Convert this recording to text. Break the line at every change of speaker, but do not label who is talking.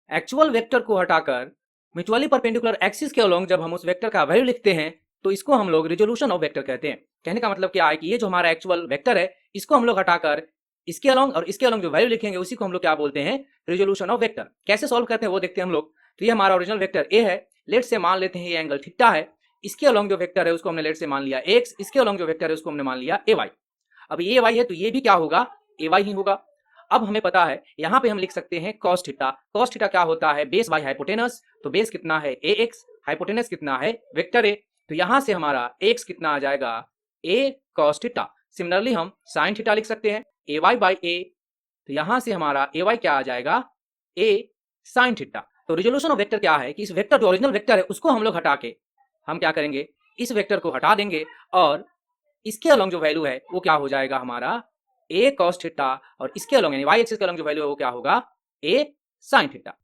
Actual vector को हटाकर mutually perpendicular axis के अलोंग जब हम उस वेक्टर का वैल्यू लिखते हैं तो इसको हम लोग रिजोल्यूशन ऑफ वेक्टर कहते हैं। कहने का मतलब क्या है कि ये जो हमारा एक्चुअल वेक्टर है इसको हम लोग हटाकर इसके अलोंग और इसके अलोंग जो वैल्यू लिखेंगे उसी को हम लोग क्या बोलते हैं, रिजोल्यूशन ऑफ वेक्टर। कैसे सॉल्व करते हैं वो देखते हैं हम लोग। तो ये हमारा ओरिजिनल वेक्टर ए है, लेट से मान लेते हैं ये एंगल थीटा है। इसके अलोंग जो वेक्टर है उसको हमने लेट से मान लिया एक्स, इसके अलोंग जो वेक्टर है उसको हमने मान लिया ए वाई। अब ये वाई है तो ये भी क्या होगा, ए वाई ही होगा। अब हमें पता है यहाँ पे हम लिख सकते हैं cos थीटा। cos थीटा क्या होता है, बेस बाय हाइपोटेनस। तो बेस कितना है ए एक्स, हाइपोटेनस कितना है वेक्टर ए। तो यहाँ से हमारा एक्स कितना आ जाएगा, ए cos थीटा। सिमिलरली हम sin थीटा लिख सकते हैं ए वाई बाई ए। तो यहाँ से हमारा ए वाई क्या आ जाएगा, ए sin थीटा। तो रिजोल्यूशन ऑफ वेक्टर क्या है कि इस वेक्टर जो ओरिजिनल वेक्टर है उसको हम लोग हटा के हम क्या करेंगे, इस वेक्टर को हटा देंगे और इसके अलोंग जो वैल्यू है वो क्या हो जाएगा हमारा ए cos थीटा, और इसके अलोंग यानी वाई एक्सिस के अलोंग जो वैल्यू है वो क्या होगा, ए sin थीटा।